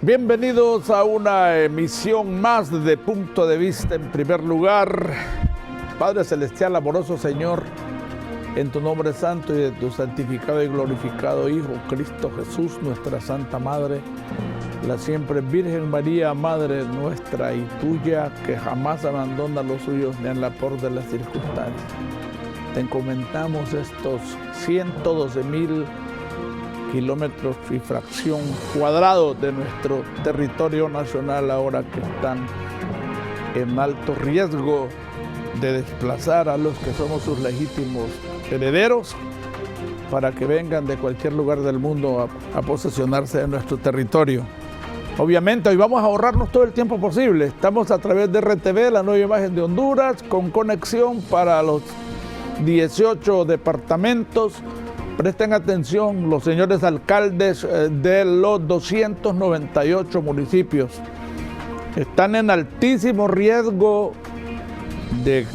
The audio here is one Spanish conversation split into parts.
Bienvenidos a una emisión más de Punto de Vista. En primer lugar, Padre Celestial, amoroso Señor, en tu nombre santo y de tu santificado y glorificado Hijo, Cristo Jesús, nuestra Santa Madre, la siempre Virgen María, Madre nuestra y tuya, que jamás abandona a los suyos ni en la peor de las circunstancias. Te encomendamos estos 112,000 kilómetros y fracción cuadrados de nuestro territorio nacional, ahora que están en alto riesgo de desplazar a los que somos sus legítimos herederos para que vengan de cualquier lugar del mundo a posesionarse de nuestro territorio. Obviamente hoy vamos a ahorrarnos todo el tiempo posible. Estamos a través de RTV, la nueva imagen de Honduras, con conexión para los 18 departamentos. Presten atención los señores alcaldes de los 298 municipios. Están en altísimo riesgo de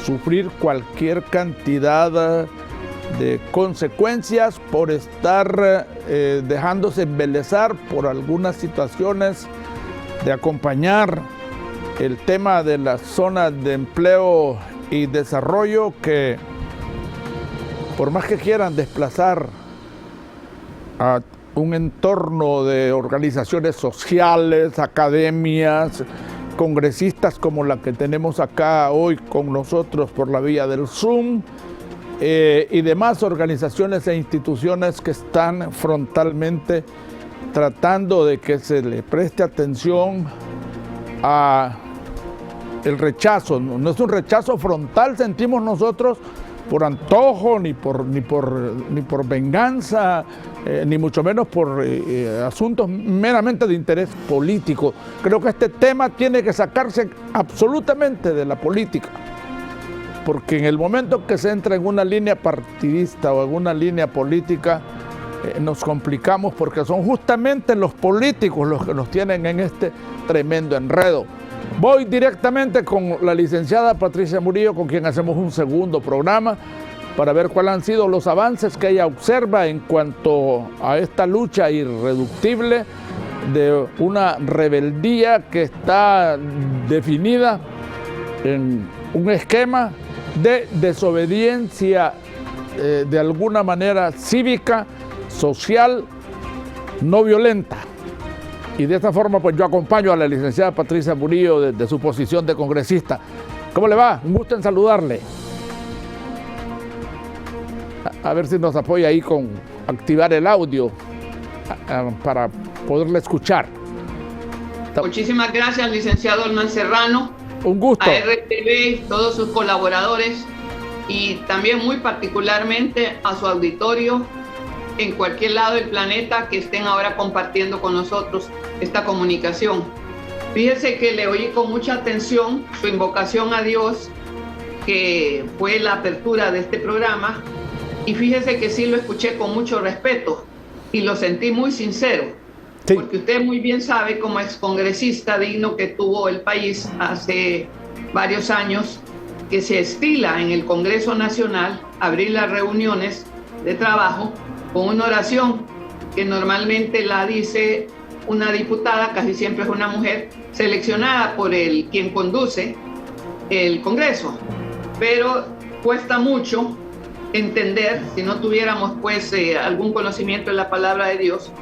sufrir cualquier cantidad de consecuencias por estar dejándose embelezar por algunas situaciones de acompañar el tema de las zonas de empleo y desarrollo que, por más que quieran desplazar a un entorno de organizaciones sociales, academias, congresistas como la que tenemos acá hoy con nosotros por la vía del Zoom, y demás organizaciones e instituciones que están frontalmente tratando de que se le preste atención a el rechazo. No es un rechazo frontal, sentimos nosotros, por antojo, ni por venganza, ni mucho menos por asuntos meramente de interés político. Creo que este tema tiene que sacarse absolutamente de la política, porque en el momento que se entra en una línea partidista o en una línea política, nos complicamos, porque son justamente los políticos los que nos tienen en este tremendo enredo. Voy directamente con la licenciada Patricia Murillo, con quien hacemos un segundo programa, para ver cuáles han sido los avances que ella observa en cuanto a esta lucha irreductible de una rebeldía que está definida en un esquema de desobediencia de alguna manera cívica, social, no violenta. Y de esta forma, pues yo acompaño a la licenciada Patricia Murillo desde su posición de congresista. ¿Cómo le va? Un gusto en saludarle. A ver si nos apoya ahí con activar el audio para poderle escuchar. Muchísimas gracias, licenciado Hernán Serrano. Un gusto. A RTV, todos sus colaboradores y también muy particularmente a su auditorio en cualquier lado del planeta que estén ahora compartiendo con nosotros esta comunicación. Fíjese que le oí con mucha atención su invocación a Dios, que fue la apertura de este programa, y fíjese que sí lo escuché con mucho respeto y lo sentí muy sincero, sí. Porque usted muy bien sabe, como excongresista digno que tuvo el país hace varios años, que se estila en el Congreso Nacional abrir las reuniones de trabajo con una oración que normalmente la dice una diputada, casi siempre es una mujer, seleccionada por quien conduce el Congreso. Pero cuesta mucho entender, si no tuviéramos pues algún conocimiento de la palabra de Dios,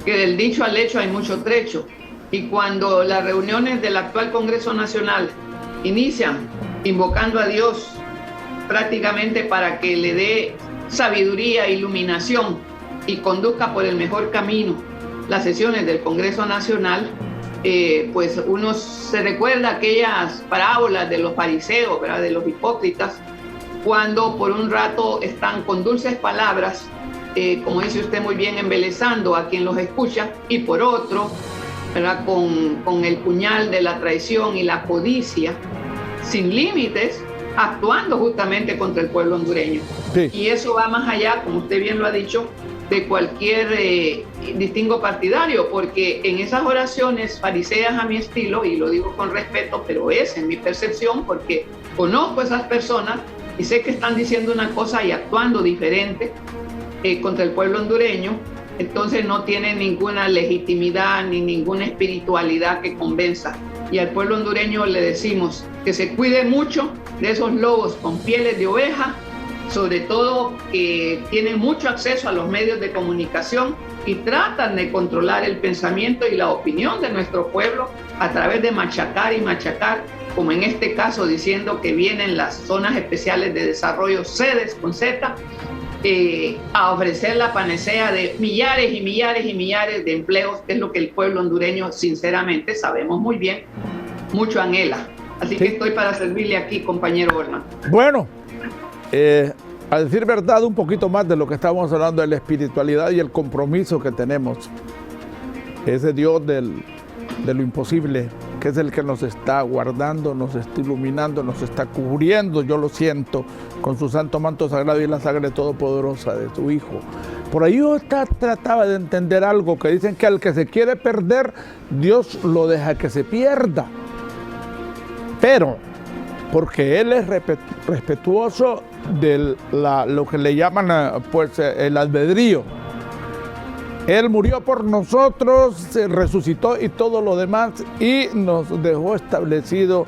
que del dicho al hecho hay mucho trecho. Y cuando las reuniones del actual Congreso Nacional inician invocando a Dios prácticamente para que le dé sabiduría, iluminación y conduzca por el mejor camino las sesiones del Congreso Nacional, pues uno se recuerda aquellas parábolas de los fariseos, ¿verdad? De los hipócritas, cuando por un rato están con dulces palabras, como dice usted muy bien, embelezando a quien los escucha, y por otro, ¿verdad? Con el puñal de la traición y la codicia sin límites, actuando justamente contra el pueblo hondureño. Sí. Y eso va más allá, como usted bien lo ha dicho, de cualquier distingo partidario, porque en esas oraciones fariseas a mi estilo, y lo digo con respeto, pero es en mi percepción, porque conozco a esas personas y sé que están diciendo una cosa y actuando diferente contra el pueblo hondureño, entonces no tiene ninguna legitimidad ni ninguna espiritualidad que convenza. Y al pueblo hondureño le decimos que se cuide mucho de esos lobos con pieles de oveja, sobre todo que tienen mucho acceso a los medios de comunicación y tratan de controlar el pensamiento y la opinión de nuestro pueblo a través de machacar y machacar, como en este caso diciendo que vienen las zonas especiales de desarrollo, sedes con Z, a ofrecer la panacea de millares y millares y millares de empleos, que es lo que el pueblo hondureño, sinceramente, sabemos muy bien, mucho anhela. Así que estoy para servirle aquí, compañero Olman. Bueno, a decir verdad, un poquito más de lo que estábamos hablando de la espiritualidad y el compromiso que tenemos. Ese Dios de lo imposible, que es el que nos está guardando, nos está iluminando, nos está cubriendo, yo lo siento, con su santo manto sagrado y la sangre todopoderosa de su Hijo. Por ahí yo trataba de entender algo, que dicen que al que se quiere perder, Dios lo deja que se pierda. Pero, porque Él es respetuoso de lo que le llaman pues, el albedrío. Él murió por nosotros, se resucitó y todo lo demás, y nos dejó establecido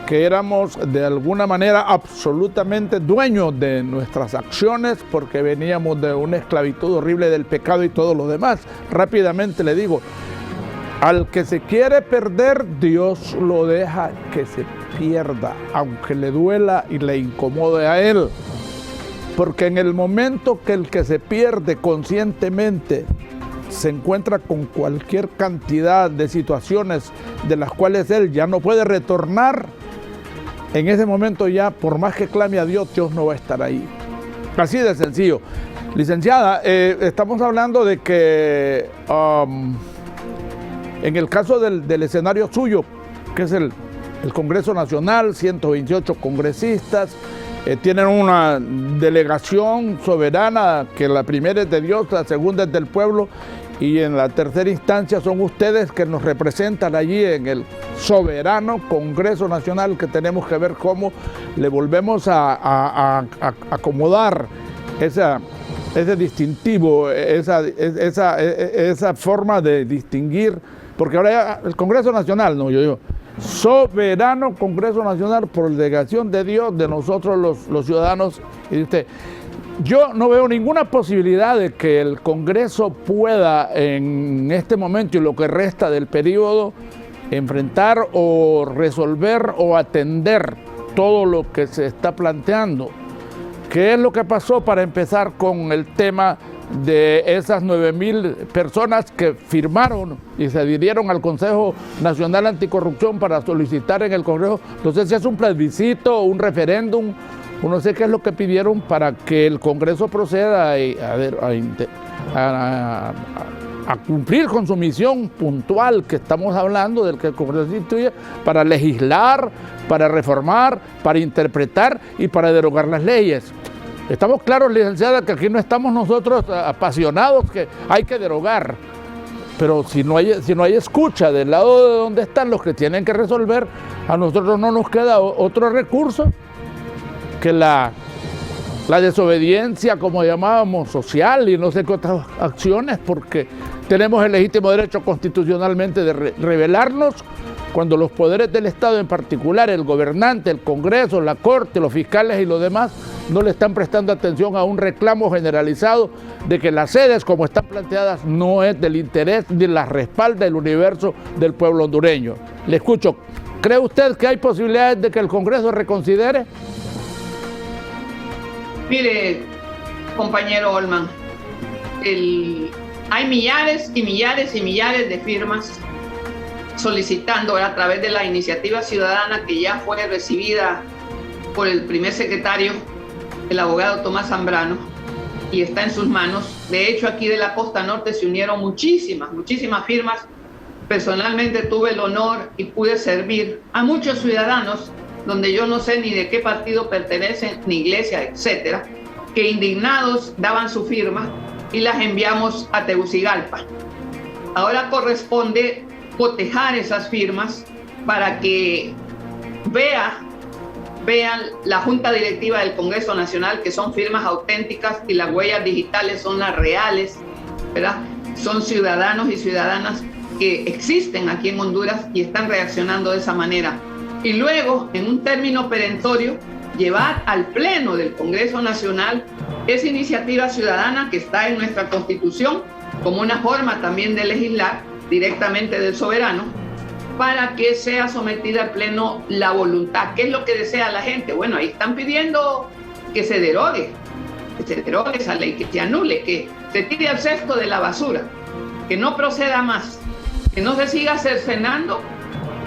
que éramos de alguna manera absolutamente dueños de nuestras acciones, porque veníamos de una esclavitud horrible del pecado y todo lo demás. Rápidamente le digo, al que se quiere perder, Dios lo deja que se pierda, aunque le duela y le incomode a él. Porque en el momento que el que se pierde conscientemente se encuentra con cualquier cantidad de situaciones de las cuales él ya no puede retornar, en ese momento ya, por más que clame a Dios, Dios no va a estar ahí. Así de sencillo. Licenciada, estamos hablando de que en el caso del escenario suyo, que es el Congreso Nacional, 128 congresistas, tienen una delegación soberana, que la primera es de Dios, la segunda es del pueblo, y en la tercera instancia son ustedes que nos representan allí en el soberano Congreso Nacional, que tenemos que ver cómo le volvemos a acomodar ese distintivo, esa forma de distinguir, porque ahora el Congreso Nacional, no, yo digo, soberano Congreso Nacional por delegación de Dios, de nosotros los ciudadanos. Y usted, yo no veo ninguna posibilidad de que el Congreso pueda en este momento y lo que resta del periodo enfrentar o resolver o atender todo lo que se está planteando. ¿Qué es lo que pasó para empezar con el tema de esas 9,000 personas que firmaron y se adhirieron al Consejo Nacional Anticorrupción para solicitar en el Congreso? Entonces, si es un plebiscito, un referéndum, no sé qué es lo que pidieron para que el Congreso proceda a cumplir con su misión puntual que estamos hablando, del que el Congreso instituye, para legislar, para reformar, para interpretar y para derogar las leyes. Estamos claros, licenciada, que aquí no estamos nosotros apasionados que hay que derogar, pero si no hay escucha del lado de donde están los que tienen que resolver, a nosotros no nos queda otro recurso que la desobediencia, como llamábamos, social y no sé qué otras acciones, porque tenemos el legítimo derecho constitucionalmente de rebelarnos cuando los poderes del Estado, en particular el gobernante, el Congreso, la Corte, los fiscales y los demás, no le están prestando atención a un reclamo generalizado de que las sedes como están planteadas no es del interés ni la respalda el universo del pueblo hondureño. Le escucho, ¿cree usted que hay posibilidades de que el Congreso reconsidere? Mire, compañero Olman, hay millares y millares y millares de firmas solicitando a través de la iniciativa ciudadana que ya fue recibida por el primer secretario, el abogado Tomás Zambrano, y está en sus manos. De hecho, aquí de la costa norte se unieron muchísimas firmas. Personalmente tuve el honor y pude servir a muchos ciudadanos, donde yo no sé ni de qué partido pertenecen, ni iglesia, etcétera, que indignados daban su firma y las enviamos a Tegucigalpa. Ahora corresponde cotejar esas firmas para que vean la Junta Directiva del Congreso Nacional que son firmas auténticas y las huellas digitales son las reales, ¿verdad? Son ciudadanos y ciudadanas que existen aquí en Honduras y están reaccionando de esa manera. Y luego, en un término perentorio, llevar al Pleno del Congreso Nacional esa iniciativa ciudadana que está en nuestra Constitución como una forma también de legislar directamente del soberano, para que sea sometida al Pleno la voluntad. ¿Qué es lo que desea la gente? Bueno, ahí están pidiendo que se derogue esa ley, que se anule, que se tire al cesto de la basura, que no proceda más, que no se siga cercenando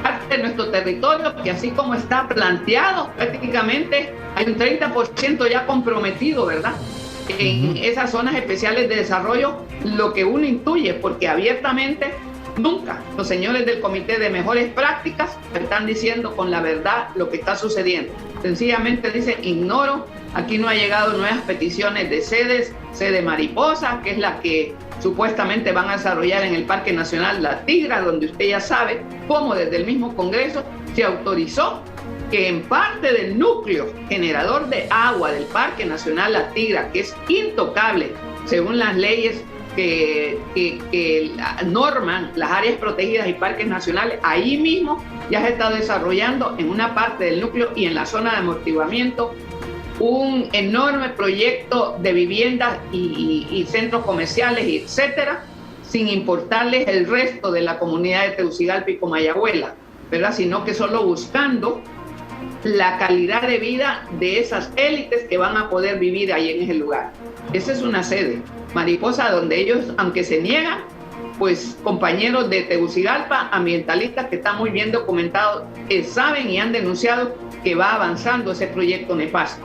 parte de nuestro territorio, que así como está planteado, prácticamente hay un 30% ya comprometido, ¿verdad? En esas zonas especiales de desarrollo, lo que uno intuye, porque abiertamente nunca los señores del Comité de Mejores Prácticas están diciendo con la verdad lo que está sucediendo. Sencillamente dice, ignoro, aquí no ha llegado nuevas peticiones de sedes, sede Mariposa, que es la que supuestamente van a desarrollar en el Parque Nacional La Tigra, donde usted ya sabe cómo desde el mismo Congreso se autorizó que en parte del núcleo generador de agua del Parque Nacional La Tigra, que es intocable según las leyes que norman las áreas protegidas y parques nacionales, ahí mismo ya se está desarrollando en una parte del núcleo y en la zona de amortiguamiento un enorme proyecto de viviendas y centros comerciales, etcétera, sin importarles el resto de la comunidad de Tegucigalpa y Comayagüela, ¿verdad? Sino que solo buscando la calidad de vida de esas élites que van a poder vivir ahí en ese lugar. Esa es una sede, Mariposa, donde ellos, aunque se niegan, pues compañeros de Tegucigalpa, ambientalistas que están muy bien documentados, saben y han denunciado que va avanzando ese proyecto nefasto.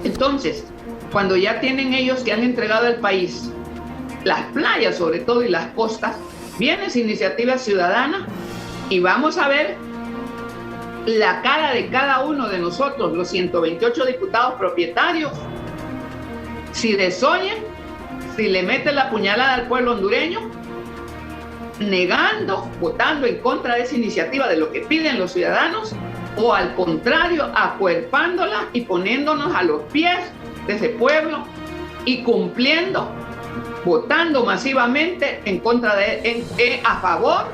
Entonces, cuando ya tienen ellos que han entregado al país las playas sobre todo y las costas, viene esa iniciativa ciudadana y vamos a ver la cara de cada uno de nosotros, los 128 diputados propietarios, si desoyen, si le meten la puñalada al pueblo hondureño, negando, votando en contra de esa iniciativa, de lo que piden los ciudadanos, o al contrario, acuerpándola y poniéndonos a los pies de ese pueblo y cumpliendo, votando masivamente en contra a favor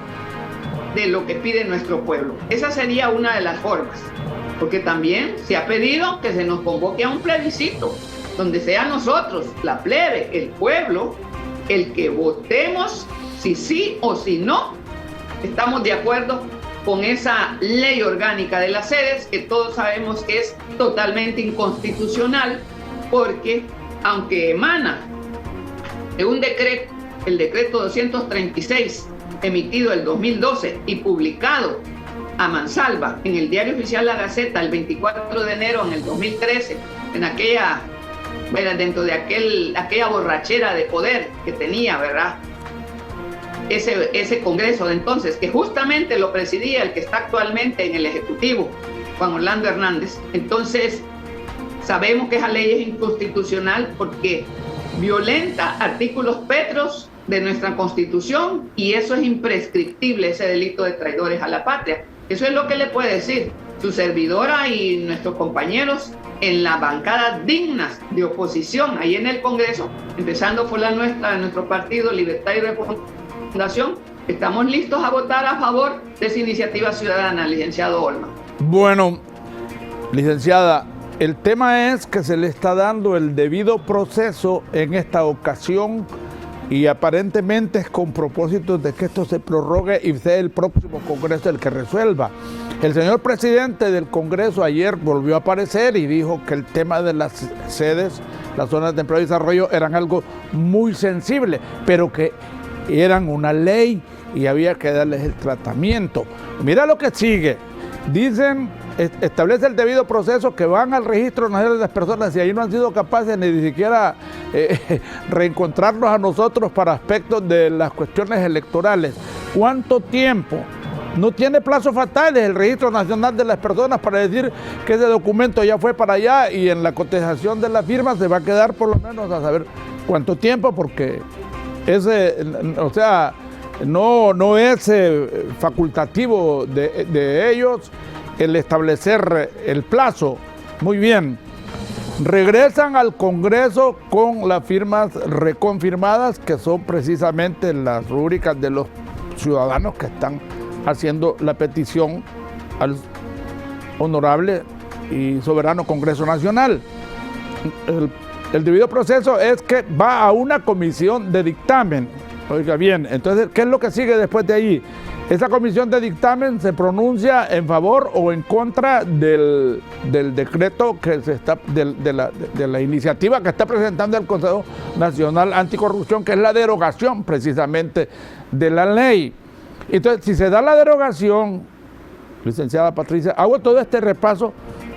de lo que pide nuestro pueblo. Esa sería una de las formas, porque también se ha pedido que se nos convoque a un plebiscito, donde sea nosotros, la plebe, el pueblo, el que votemos si sí o si no estamos de acuerdo con esa ley orgánica de las sedes, que todos sabemos que es totalmente inconstitucional, porque aunque emana de un decreto, el decreto 236, emitido el 2012 y publicado a mansalva en el Diario Oficial La Gaceta el 24 de enero en el 2013, en aquella, dentro de aquella borrachera de poder que tenía, ¿verdad? Ese Congreso de entonces, que justamente lo presidía el que está actualmente en el Ejecutivo, Juan Orlando Hernández. Entonces, sabemos que esa ley es inconstitucional porque violenta artículos pétreos de nuestra Constitución y eso es imprescriptible, ese delito de traidores a la patria. Eso es lo que le puede decir su servidora y nuestros compañeros en las bancadas dignas de oposición ahí en el Congreso, empezando por la nuestra, de nuestro partido Libertad y Refundación. Estamos listos a votar a favor de esa iniciativa ciudadana, licenciado Olma. Bueno, licenciada, el tema es que se le está dando el debido proceso en esta ocasión y aparentemente es con propósito de que esto se prorrogue y sea el próximo Congreso el que resuelva. El señor presidente del Congreso ayer volvió a aparecer y dijo que el tema de las sedes, las zonas de empleo y desarrollo, eran algo muy sensible, pero que eran una ley y había que darles el tratamiento. Mira lo que sigue. Dicen, establece el debido proceso, que van al registro nacional de las personas y ahí no han sido capaces ni siquiera reencontrarnos a nosotros para aspectos de las cuestiones electorales. ¿Cuánto tiempo? No tiene plazos fatales el Registro Nacional de las Personas para decir que ese documento ya fue para allá y en la cotejación de las firmas se va a quedar por lo menos a saber cuánto tiempo, porque no es facultativo de ellos el establecer el plazo. Muy bien. regresan al Congreso con las firmas reconfirmadas, que son precisamente las rúbricas de los ciudadanos que están haciendo la petición al honorable y soberano Congreso Nacional. El debido proceso es que va a una comisión de dictamen. Oiga bien, entonces, ¿qué es lo que sigue después de allí? Esa comisión de dictamen se pronuncia en favor o en contra del decreto que se está, de la iniciativa que está presentando el Consejo Nacional Anticorrupción, que es la derogación precisamente de la ley. Entonces, si se da la derogación, licenciada Patricia, hago todo este repaso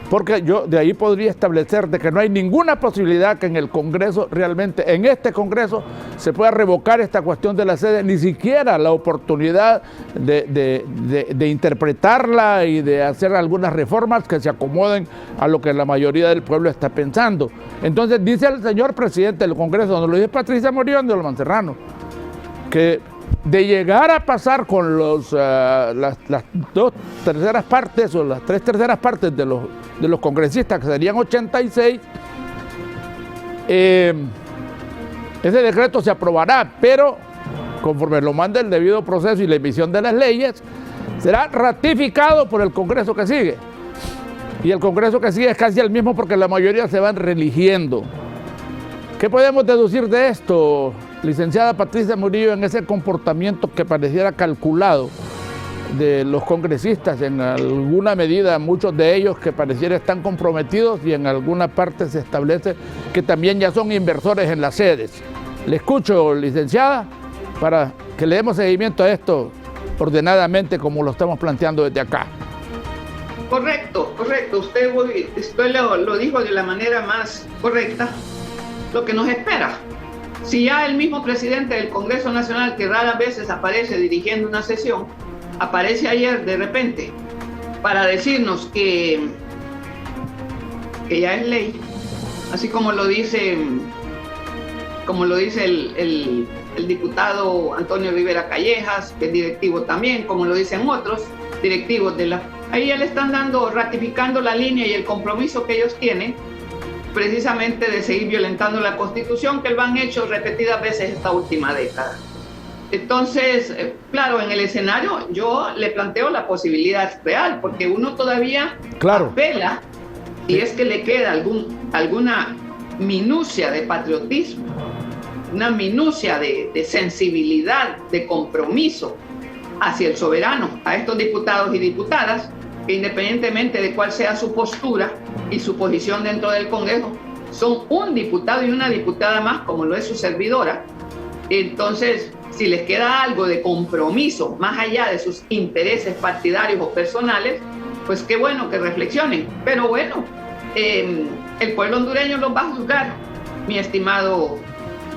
porque yo de ahí podría establecer de que no hay ninguna posibilidad que en el Congreso, realmente en este Congreso, se pueda revocar esta cuestión de la sede, ni siquiera la oportunidad de interpretarla y de hacer algunas reformas que se acomoden a lo que la mayoría del pueblo está pensando. Entonces dice el señor presidente del Congreso, donde lo dice Patricia Morillón de los Mancerrano, que de llegar a pasar con las 2/3 partes o las 3/3 partes de los congresistas, que serían 86, ese decreto se aprobará, pero conforme lo manda el debido proceso y la emisión de las leyes, será ratificado por el Congreso que sigue. Y el Congreso que sigue es casi el mismo porque la mayoría se van reeligiendo. ¿Qué podemos deducir de esto, licenciada Patricia Murillo, en ese comportamiento que pareciera calculado de los congresistas? En alguna medida, muchos de ellos que pareciera están comprometidos y en alguna parte se establece que también ya son inversores en las sedes. Le escucho, licenciada, para que le demos seguimiento a esto ordenadamente como lo estamos planteando desde acá. Correcto. Usted lo dijo de la manera más correcta. Lo que nos espera. Si ya el mismo presidente del Congreso Nacional, que raras veces aparece dirigiendo una sesión, aparece ayer de repente para decirnos que ya es ley, así como lo dice el diputado Antonio Rivera Callejas, que es directivo también, como lo dicen otros directivos ahí ya le están ratificando la línea y el compromiso que ellos tienen precisamente de seguir violentando la Constitución, que lo han hecho repetidas veces esta última década. Entonces, claro, en el escenario yo le planteo la posibilidad real, porque uno todavía apela, si es que le queda alguna minucia de patriotismo, una minucia de sensibilidad, de compromiso hacia el soberano, a estos diputados y diputadas, que independientemente de cuál sea su postura y su posición dentro del Congreso, son un diputado y una diputada más, como lo es su servidora. Entonces, si les queda algo de compromiso, más allá de sus intereses partidarios o personales, pues qué bueno que reflexionen. Pero bueno, el pueblo hondureño los va a juzgar, mi estimado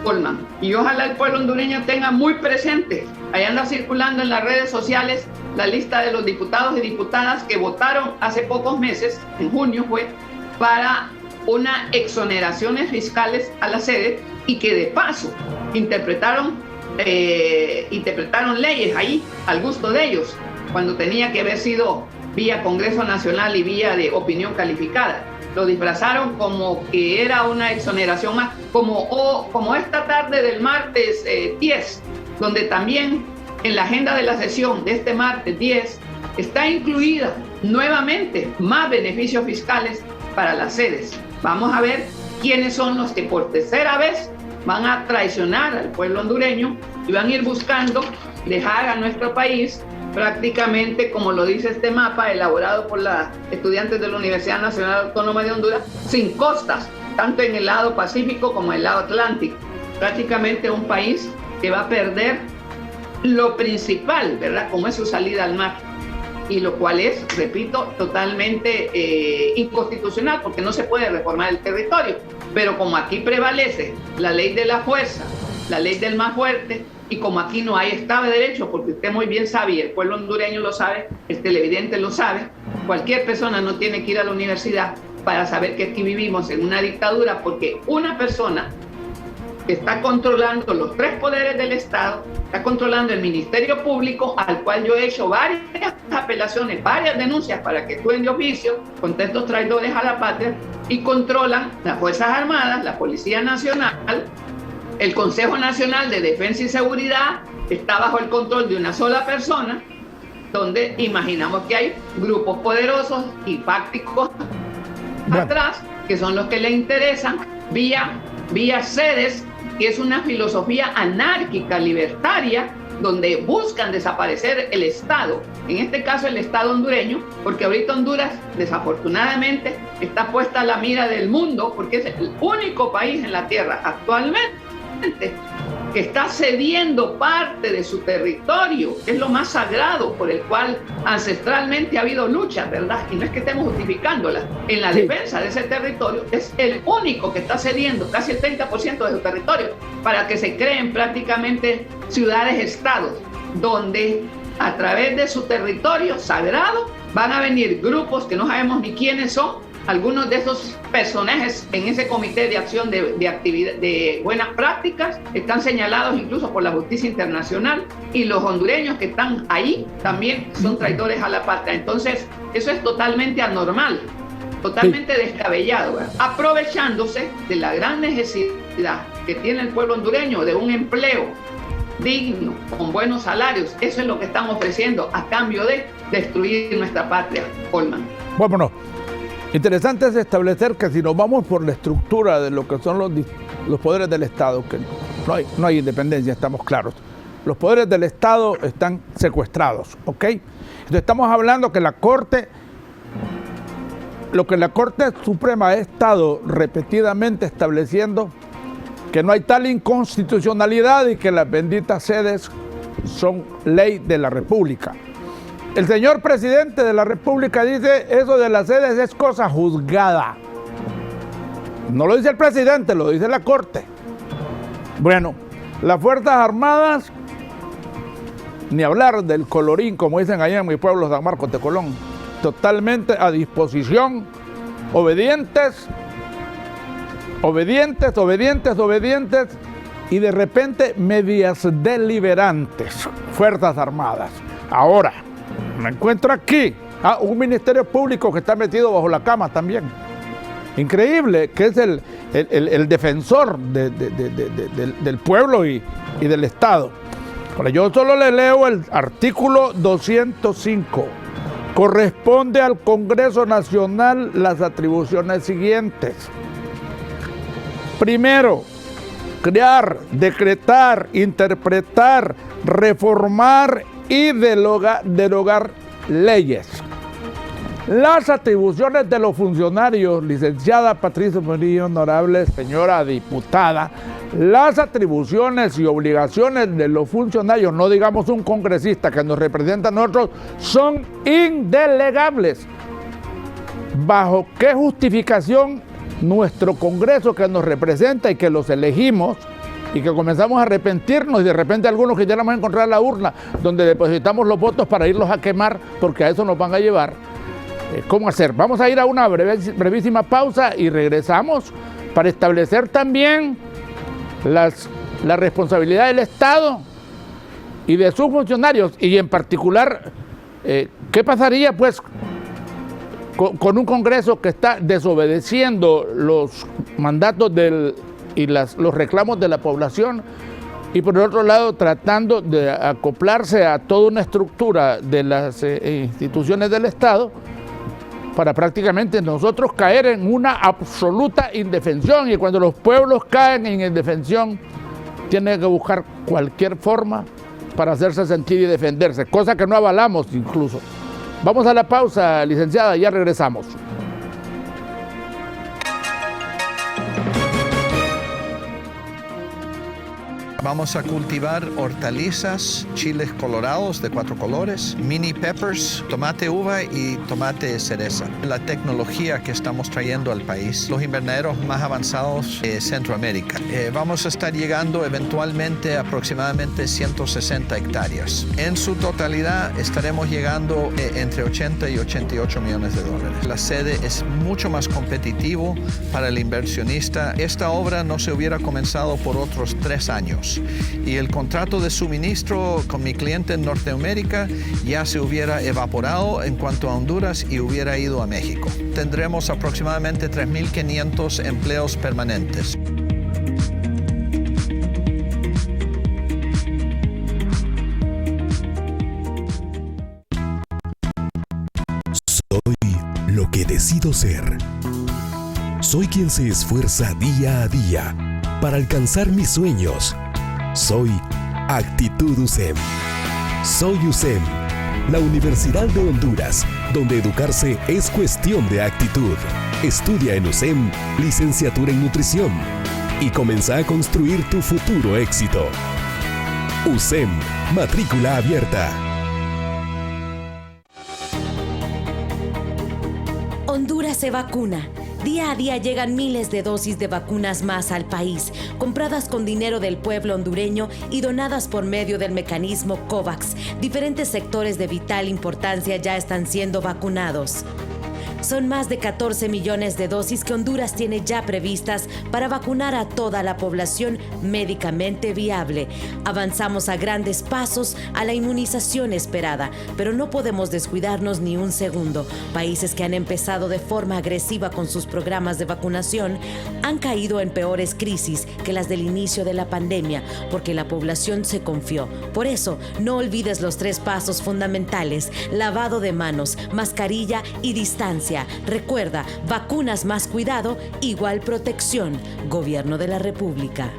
Colman. Y ojalá el pueblo hondureño tenga muy presente, ahí anda circulando en las redes sociales, la lista de los diputados y diputadas que votaron hace pocos meses, en junio fue, para unas exoneraciones fiscales a la sede y que de paso interpretaron leyes ahí al gusto de ellos, cuando tenía que haber sido vía Congreso Nacional y vía de opinión calificada. Lo disfrazaron como que era una exoneración más, como esta tarde del martes 10, donde también en la agenda de la sesión de este martes 10 está incluida nuevamente más beneficios fiscales para las sedes. Vamos a ver quiénes son los que por tercera vez van a traicionar al pueblo hondureño y van a ir buscando dejar a nuestro país prácticamente, como lo dice este mapa elaborado por las estudiantes de la Universidad Nacional Autónoma de Honduras, sin costas, tanto en el lado Pacífico como en el lado Atlántico. Prácticamente un país que va a perder lo principal, ¿verdad? Como es su salida al mar. Y lo cual es, repito, totalmente inconstitucional, porque no se puede reformar el territorio. Pero como aquí prevalece la ley de la fuerza, la ley del más fuerte, y como aquí no hay Estado de Derecho, porque usted muy bien sabe, y el pueblo hondureño lo sabe, el televidente lo sabe, cualquier persona no tiene que ir a la universidad para saber que aquí vivimos en una dictadura, porque una persona que está controlando los tres poderes del Estado, está controlando el Ministerio Público, al cual yo he hecho varias apelaciones, varias denuncias para que actúen de oficio contra estos traidores a la patria, y controlan las Fuerzas Armadas, la Policía Nacional, el Consejo Nacional de Defensa y Seguridad está bajo el control de una sola persona, donde imaginamos que hay grupos poderosos y fácticos atrás, que son los que le interesan, vía sedes, que es una filosofía anárquica, libertaria, donde buscan desaparecer el Estado, en este caso el Estado hondureño, porque ahorita Honduras, desafortunadamente, está puesta a la mira del mundo, porque es el único país en la Tierra actualmente que está cediendo parte de su territorio, que es lo más sagrado, por el cual ancestralmente ha habido luchas, ¿verdad? Y no es que estemos justificándolas. En la defensa de ese territorio es el único que está cediendo casi el 30% de su territorio para que se creen prácticamente ciudades-estados, donde a través de su territorio sagrado van a venir grupos que no sabemos ni quiénes son. Algunos de esos personajes en ese comité de acción de buenas prácticas están señalados incluso por la justicia internacional, y los hondureños que están ahí también son traidores a la patria. Entonces, eso es totalmente anormal, totalmente descabellado, ¿verdad? Aprovechándose de la gran necesidad que tiene el pueblo hondureño de un empleo digno, con buenos salarios. Eso es lo que están ofreciendo a cambio de destruir nuestra patria, Holman. Vámonos. Interesante es establecer que si nos vamos por la estructura de lo que son los poderes del Estado, que no hay independencia, estamos claros. Los poderes del Estado están secuestrados, ¿ok? Entonces estamos hablando que la Corte, lo que la Corte Suprema ha estado repetidamente estableciendo, que no hay tal inconstitucionalidad y que las benditas sedes son ley de la República. El señor presidente de la República dice, eso de las sedes es cosa juzgada. No lo dice el presidente, lo dice la Corte. Bueno, las Fuerzas Armadas, ni hablar del colorín, como dicen allá en mi pueblo, San Marcos de Colón, totalmente a disposición, obedientes, y de repente medias deliberantes, Fuerzas Armadas. Ahora, me encuentro aquí un ministerio público que está metido bajo la cama también. Increíble, que es el defensor del pueblo y del Estado. Ahora, yo solo le leo el artículo 205. Corresponde al Congreso Nacional las atribuciones siguientes. Primero, crear, decretar, interpretar, reformar y derogar leyes. Las atribuciones de los funcionarios, licenciada Patricia Murillo, honorable señora diputada, las atribuciones y obligaciones de los funcionarios, no digamos un congresista que nos representa a nosotros, son indelegables. ¿Bajo qué justificación nuestro Congreso que nos representa y que los elegimos y que comenzamos a arrepentirnos, y de repente algunos que ya no vamos a encontrar la urna donde depositamos los votos para irlos a quemar porque a eso nos van a llevar? ¿Cómo hacer? Vamos a ir a una brevísima pausa y regresamos para establecer también la responsabilidad del Estado y de sus funcionarios, y en particular qué pasaría pues con un Congreso que está desobedeciendo los mandatos y los reclamos de la población, y por el otro lado tratando de acoplarse a toda una estructura de las instituciones del Estado para prácticamente nosotros caer en una absoluta indefensión. Y cuando los pueblos caen en indefensión, tienen que buscar cualquier forma para hacerse sentir y defenderse, cosa que no avalamos incluso. Vamos a la pausa, licenciada, ya regresamos. Vamos a cultivar hortalizas, chiles colorados de 4 colores, mini peppers, tomate uva y tomate cereza. La tecnología que estamos trayendo al país, los invernaderos más avanzados de Centroamérica. Vamos a estar llegando eventualmente a aproximadamente 160 hectáreas. En su totalidad estaremos llegando entre 80 y 88 millones de dólares. La sede es mucho más competitivo para el inversionista. Esta obra no se hubiera comenzado por otros 3 años. años y el contrato de suministro con mi cliente en Norteamérica ya se hubiera evaporado en cuanto a Honduras y hubiera ido a México. Tendremos aproximadamente 3.500 empleos permanentes. Soy lo que decido ser. Soy quien se esfuerza día a día para alcanzar mis sueños. Soy Actitud USEM. Soy USEM, la Universidad de Honduras, donde educarse es cuestión de actitud. Estudia en USEM, licenciatura en nutrición, y comienza a construir tu futuro éxito. USEM, matrícula abierta. Honduras se vacuna. Día a día llegan miles de dosis de vacunas más al país, compradas con dinero del pueblo hondureño y donadas por medio del mecanismo COVAX. Diferentes sectores de vital importancia ya están siendo vacunados. Son más de 14 millones de dosis que Honduras tiene ya previstas para vacunar a toda la población médicamente viable. Avanzamos a grandes pasos a la inmunización esperada, pero no podemos descuidarnos ni un segundo. Países que han empezado de forma agresiva con sus programas de vacunación han caído en peores crisis que las del inicio de la pandemia, porque la población se confió. Por eso, no olvides los 3 pasos fundamentales: lavado de manos, mascarilla y distancia. Recuerda, vacunas más cuidado, igual protección. Gobierno de la República.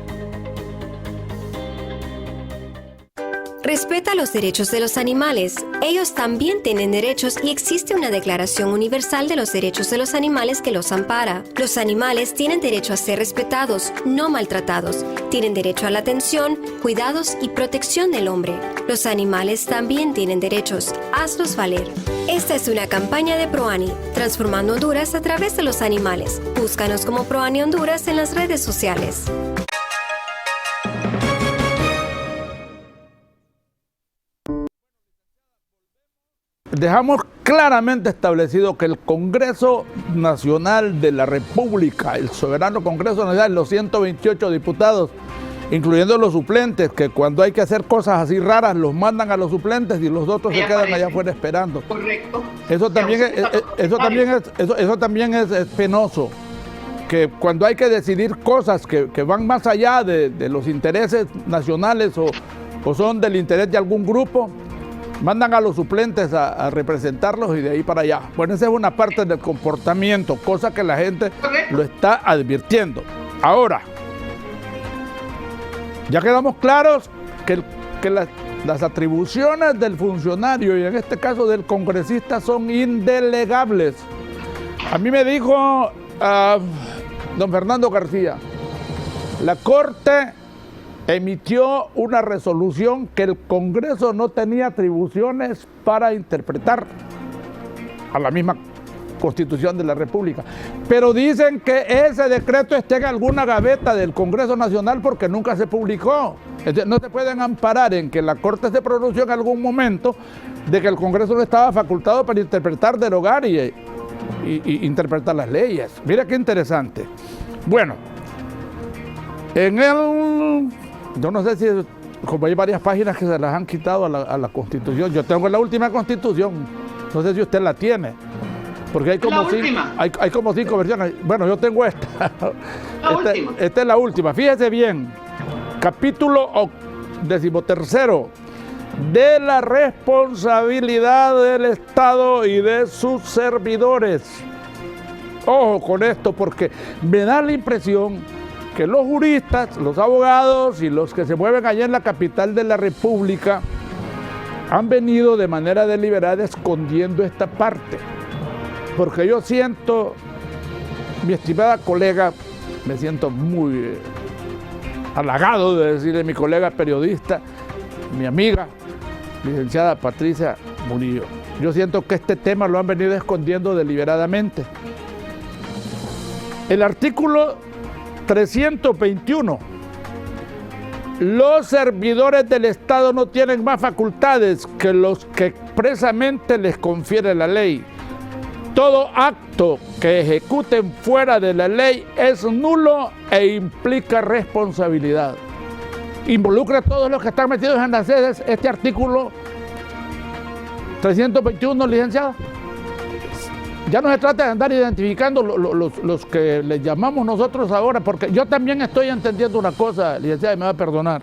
Respeta los derechos de los animales. Ellos también tienen derechos y existe una Declaración Universal de los Derechos de los Animales que los ampara. Los animales tienen derecho a ser respetados, no maltratados. Tienen derecho a la atención, cuidados y protección del hombre. Los animales también tienen derechos. Hazlos valer. Esta es una campaña de ProAni, transformando Honduras a través de los animales. Búscanos como ProAni Honduras en las redes sociales. Dejamos claramente establecido que el Congreso Nacional de la República, el soberano Congreso Nacional, los 128 diputados, incluyendo los suplentes, que cuando hay que hacer cosas así raras, los mandan a los suplentes y los otros se quedan allá afuera esperando. Correcto. Eso también es penoso, que cuando hay que decidir cosas que van más allá de los intereses nacionales o son del interés de algún grupo, mandan a los suplentes a representarlos y de ahí para allá. Bueno, esa es una parte del comportamiento, cosa que la gente lo está advirtiendo. Ahora, ya quedamos claros que las atribuciones del funcionario, y en este caso del congresista, son indelegables. A mí me dijo don Fernando García, la Corte emitió una resolución que el Congreso no tenía atribuciones para interpretar a la misma Constitución de la República. Pero dicen que ese decreto está en alguna gaveta del Congreso Nacional porque nunca se publicó. Entonces, no se pueden amparar en que la Corte se pronunció en algún momento de que el Congreso no estaba facultado para interpretar, derogar y interpretar las leyes. Mira qué interesante. Bueno, yo no sé si, como hay varias páginas que se las han quitado a la Constitución, yo tengo la última Constitución, no sé si usted la tiene, porque hay como 5 versiones. Bueno, yo tengo esta. Esta es la última. Fíjese bien, capítulo 13, de la responsabilidad del Estado y de sus servidores. Ojo con esto, porque me da la impresión que los juristas, los abogados y los que se mueven allá en la capital de la República han venido de manera deliberada escondiendo esta parte. Porque yo siento, mi estimada colega, me siento muy halagado de decirle mi colega periodista, mi amiga, licenciada Patricia Murillo. Yo siento que este tema lo han venido escondiendo deliberadamente. El artículo 321. Los servidores del Estado no tienen más facultades que los que expresamente les confiere la ley. Todo acto que ejecuten fuera de la ley es nulo e implica responsabilidad. involucra a todos los que están metidos en las sedes este artículo 321, licenciada. Ya no se trata de andar identificando los que les llamamos nosotros ahora, porque yo también estoy entendiendo una cosa, licenciada, y me va a perdonar.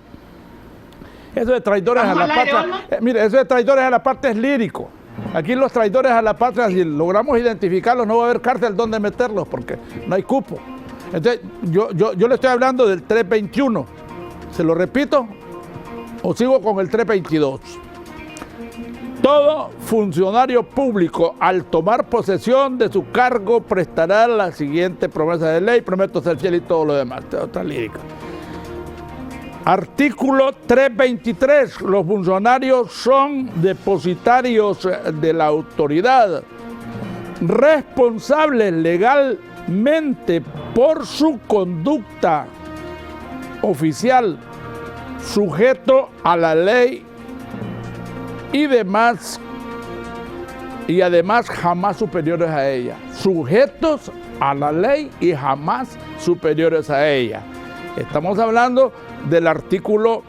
Eso de traidores a la patria, mire, eso de traidores a la patria es lírico. Aquí los traidores a la patria, si logramos identificarlos, no va a haber cárcel donde meterlos, porque no hay cupo. Entonces, yo le estoy hablando del 321. ¿Se lo repito? ¿O sigo con el 322? Todo funcionario público, al tomar posesión de su cargo, prestará la siguiente promesa de ley: prometo ser fiel y todo lo demás. Otra lírica. Artículo 323. Los funcionarios son depositarios de la autoridad, responsables legalmente por su conducta oficial, sujeto a la ley y además jamás superiores a ella. Sujetos a la ley y jamás superiores a ella. Estamos hablando del artículo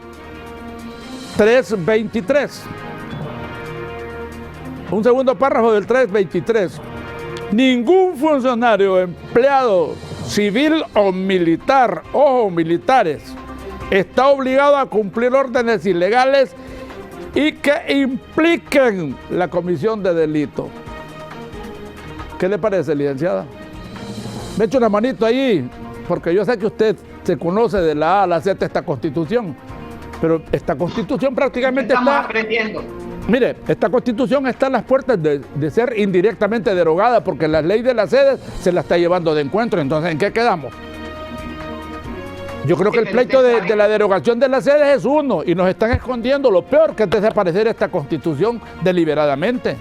323. Un segundo párrafo del 323. Ningún funcionario, empleado civil o militar, ojo, militares, está obligado a cumplir órdenes ilegales y que impliquen la comisión de delito. ¿Qué le parece, licenciada? Me echo una manito ahí, porque yo sé que usted se conoce de la A a la Z de esta Constitución, pero esta Constitución prácticamente estamos aprendiendo. Mire, esta Constitución está a las puertas de ser indirectamente derogada, porque la ley de las sedes se la está llevando de encuentro. Entonces, ¿en qué quedamos? Yo creo que el pleito de la derogación de las sedes es uno, y nos están escondiendo lo peor, que es desaparecer esta Constitución deliberadamente.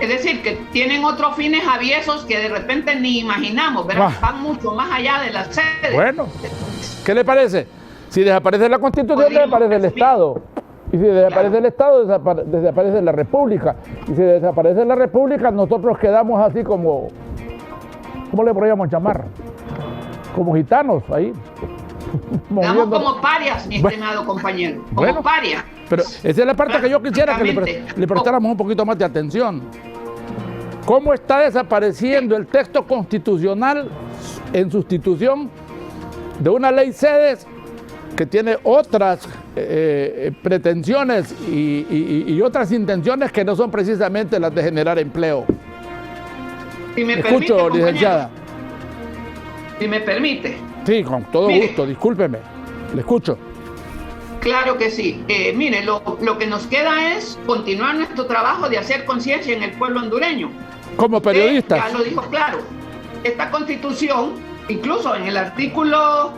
Es decir, que tienen otros fines aviesos que de repente ni imaginamos, ¿verdad? Van mucho más allá de las sedes. Bueno, ¿qué le parece? Si desaparece la Constitución, desaparece el Estado. Y si desaparece el Estado, desaparece la República. Y si desaparece la República, nosotros quedamos así como, ¿cómo le podríamos llamar? Como gitanos ahí. Quedamos como parias, mi estimado compañero. Como parias. Pero esa es la parte que yo quisiera que le prestáramos un poquito más de atención. ¿Cómo está desapareciendo el texto constitucional en sustitución de una ley sedes que tiene otras pretensiones y otras intenciones que no son precisamente las de generar empleo? Si me Escucho, permite, licenciada. Si me permite. Sí, con todo gusto, discúlpeme. Le escucho. Claro que sí. Mire, lo que nos queda es continuar nuestro trabajo de hacer conciencia en el pueblo hondureño. Como periodistas. Ya lo dijo claro. Esta Constitución, incluso en el artículo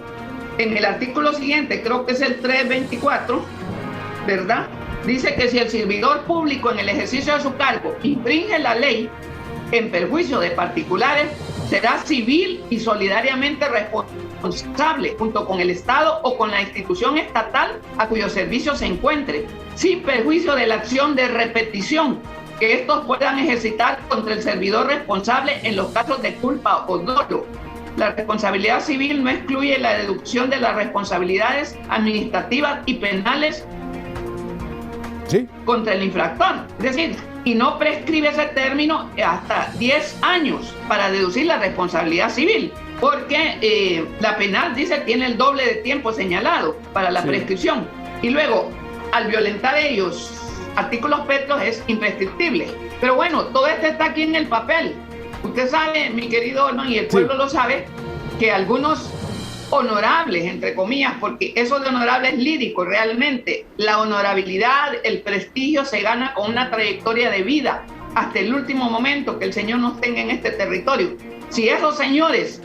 siguiente, creo que es el 324, ¿verdad? Dice que si el servidor público en el ejercicio de su cargo infringe la ley en perjuicio de particulares, será civil y solidariamente responsable junto con el Estado o con la institución estatal a cuyo servicio se encuentre, sin perjuicio de la acción de repetición que estos puedan ejercitar contra el servidor responsable en los casos de culpa o dolo. La responsabilidad civil no excluye la deducción de las responsabilidades administrativas y penales contra el infractor. Es decir, y no prescribe ese término hasta 10 años para deducir la responsabilidad civil, porque la penal, dice, tiene el doble de tiempo señalado para la prescripción. Y luego, al violentar ellos artículos petros, es imprescriptible. Pero bueno, todo esto está aquí en el papel. Usted sabe, mi querido Olman, y el pueblo lo sabe, que algunos honorables, entre comillas, porque eso de honorable es lírico realmente. La honorabilidad, el prestigio se gana con una trayectoria de vida hasta el último momento que el Señor nos tenga en este territorio. Si esos señores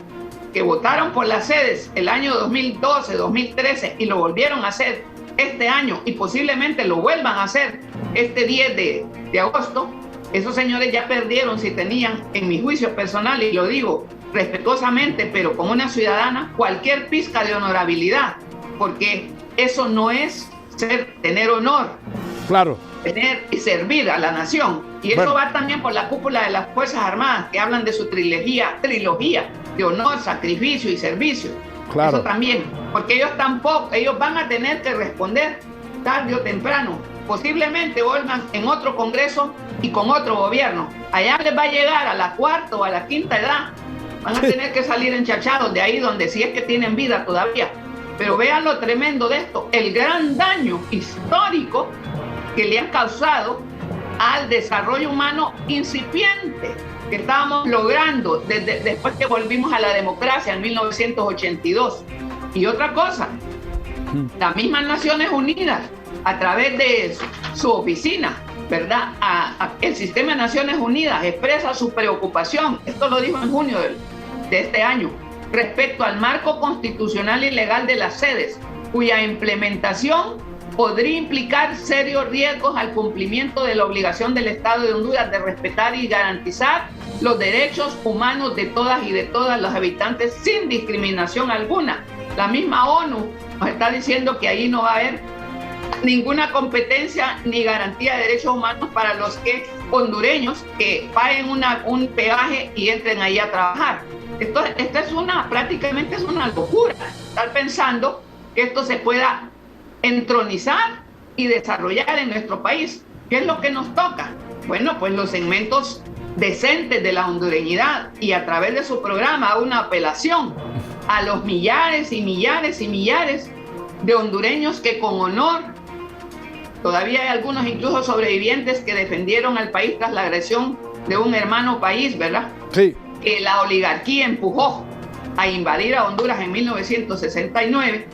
que votaron por las sedes el año 2012, 2013 y lo volvieron a hacer este año y posiblemente lo vuelvan a hacer este 10 de agosto, esos señores ya perdieron, si tenían, en mi juicio personal, y lo digo respetuosamente, pero como una ciudadana, cualquier pizca de honorabilidad, porque eso no es tener honor. Claro. mantener y servir a la nación. Y eso va también por la cúpula de las Fuerzas Armadas, que hablan de su trilogía de honor, sacrificio y servicio. Claro. Eso también, porque ellos van a tener que responder tarde o temprano, posiblemente vuelvan en otro congreso y con otro gobierno. Allá les va a llegar a la cuarta o a la quinta edad, van a tener que salir enchachados de ahí, donde si es que tienen vida todavía. Pero vean lo tremendo de esto, el gran daño histórico que le han causado al desarrollo humano incipiente que estábamos logrando después que volvimos a la democracia en 1982. Y otra cosa, las mismas Naciones Unidas, a través de su oficina, ¿verdad? El sistema de Naciones Unidas expresa su preocupación, esto lo dijo en junio de este año, respecto al marco constitucional y legal de las sedes, cuya implementación podría implicar serios riesgos al cumplimiento de la obligación del Estado de Honduras de respetar y garantizar los derechos humanos de todas y de todos los habitantes sin discriminación alguna. La misma ONU nos está diciendo que ahí no va a haber ninguna competencia ni garantía de derechos humanos para los hondureños que paguen un peaje y entren ahí a trabajar. Esto prácticamente es una locura, estar pensando que esto se pueda entronizar y desarrollar en nuestro país. ¿Qué es lo que nos toca? Bueno, pues los segmentos decentes de la hondureñidad, y a través de su programa una apelación a los millares y millares y millares de hondureños que con honor, todavía hay algunos incluso sobrevivientes que defendieron al país tras la agresión de un hermano país, ¿verdad? Sí. Que la oligarquía empujó a invadir a Honduras en 1969.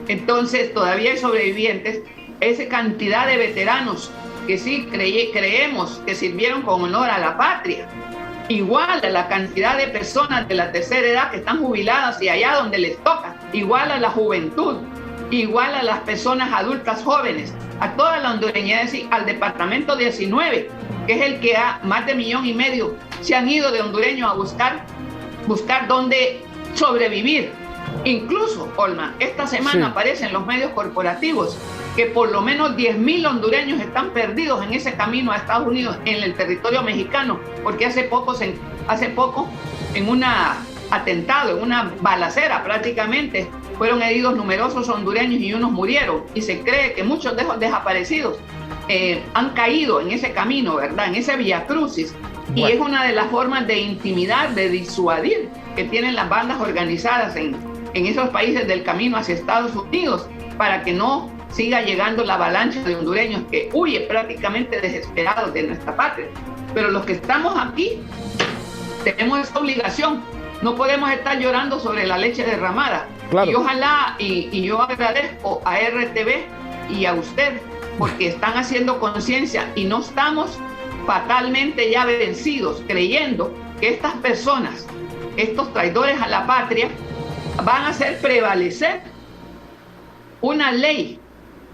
Entonces todavía hay sobrevivientes, esa cantidad de veteranos que sí creemos que sirvieron con honor a la patria, igual a la cantidad de personas de la tercera edad que están jubiladas y allá donde les toca, igual a la juventud, igual a las personas adultas jóvenes, a toda la hondureña, es decir, al departamento 19, que es el que más de 1,5 millones se han ido de hondureños a buscar dónde sobrevivir. Incluso, Olma, esta semana aparecen los medios corporativos que por lo menos 10,000 hondureños están perdidos en ese camino a Estados Unidos, en el territorio mexicano, porque hace poco en un atentado, en una balacera prácticamente, fueron heridos numerosos hondureños y unos murieron, y se cree que muchos de esos desaparecidos han caído en ese camino, ¿verdad? En ese viacrucis. Bueno. Y es una de las formas de intimidar, de disuadir que tienen las bandas organizadas en esos países del camino hacia Estados Unidos, para que no siga llegando la avalancha de hondureños que huye prácticamente desesperados de nuestra patria. Pero los que estamos aquí tenemos esta obligación, no podemos estar llorando sobre la leche derramada. Claro. Y ojalá, y yo agradezco a RTV y a usted, porque están haciendo conciencia y no estamos fatalmente ya vencidos, creyendo que estas personas, estos traidores a la patria, van a hacer prevalecer una ley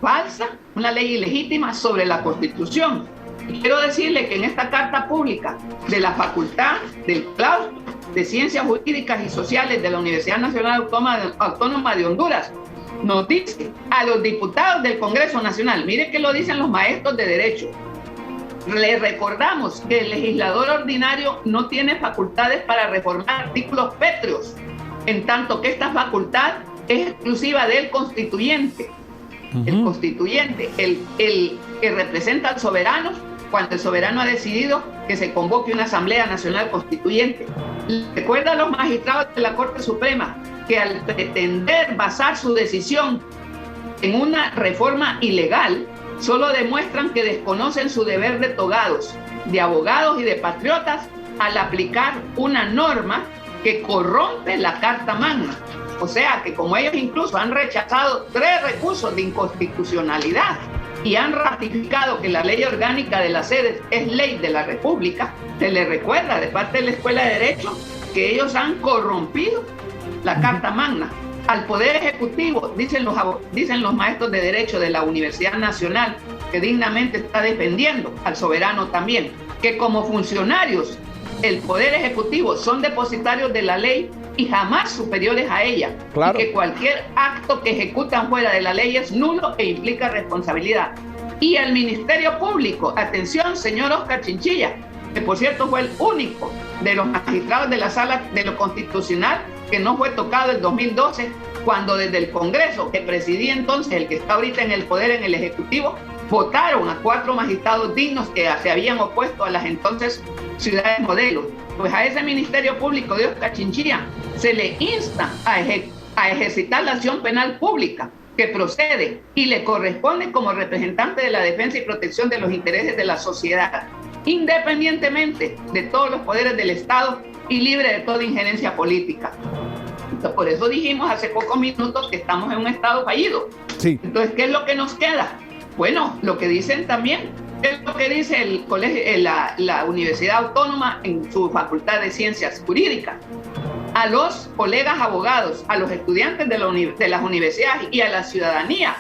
falsa, una ley ilegítima sobre la Constitución. Y quiero decirle que en esta carta pública de la Facultad del Claustro de Ciencias Jurídicas y Sociales de la Universidad Nacional Autónoma de Honduras, nos dice a los diputados del Congreso Nacional, mire que lo dicen los maestros de Derecho, les recordamos que el legislador ordinario no tiene facultades para reformar artículos pétreos, en tanto que esta facultad es exclusiva del constituyente. El constituyente, el que representa al soberano, cuando el soberano ha decidido que se convoque una Asamblea Nacional Constituyente. Recuerda a los magistrados de la Corte Suprema que al pretender basar su decisión en una reforma ilegal, solo demuestran que desconocen su deber de togados, de abogados y de patriotas al aplicar una norma que corrompe la Carta Magna. O sea que como ellos incluso han rechazado 3 recursos de inconstitucionalidad y han ratificado que la ley orgánica de las sedes es ley de la República, se les recuerda de parte de la Escuela de Derecho que ellos han corrompido la Carta Magna. Al Poder Ejecutivo, dicen los maestros de Derecho de la Universidad Nacional, que dignamente está defendiendo al soberano también, que como funcionarios el Poder Ejecutivo son depositarios de la ley y jamás superiores a ella. Claro. Y que cualquier acto que ejecutan fuera de la ley es nulo e implica responsabilidad. Y el Ministerio Público, atención, señor Oscar Chinchilla, que por cierto fue el único de los magistrados de la Sala de lo Constitucional que no fue tocado en 2012, cuando desde el Congreso, que presidía entonces el que está ahorita en el poder en el Ejecutivo, votaron a 4 magistrados dignos que se habían opuesto a las entonces ciudades modelos. Pues a ese Ministerio Público de Oscar Chinchilla se le insta a ejercitar la acción penal pública que procede y le corresponde como representante de la defensa y protección de los intereses de la sociedad, independientemente de todos los poderes del Estado y libre de toda injerencia política. Entonces, por eso dijimos hace pocos minutos que estamos en un Estado fallido. Sí. Entonces, ¿qué es lo que nos queda? Bueno, lo que dicen también es lo que dice el colegio, la Universidad Autónoma en su Facultad de Ciencias Jurídicas. A los colegas abogados, a los estudiantes de las universidades y a la ciudadanía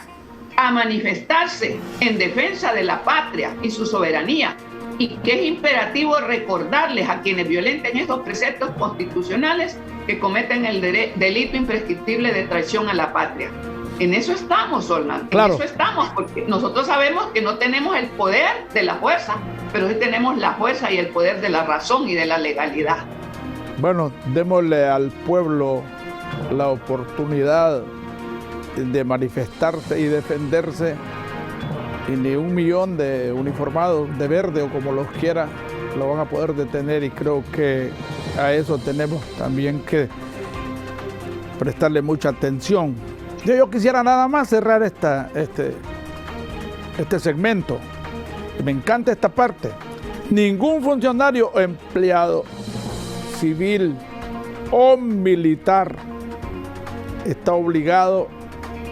a manifestarse en defensa de la patria y su soberanía, y que es imperativo recordarles a quienes violenten estos preceptos constitucionales que cometen el delito imprescriptible de traición a la patria. En eso estamos, Olman, claro. En eso estamos, porque nosotros sabemos que no tenemos el poder de la fuerza, pero sí tenemos la fuerza y el poder de la razón y de la legalidad. Bueno, démosle al pueblo la oportunidad de manifestarse y defenderse, y ni 1 millón de uniformados de verde o como los quiera lo van a poder detener, y creo que a eso tenemos también que prestarle mucha atención. Yo quisiera nada más cerrar este segmento. Me encanta esta parte. Ningún funcionario o empleado civil o militar está obligado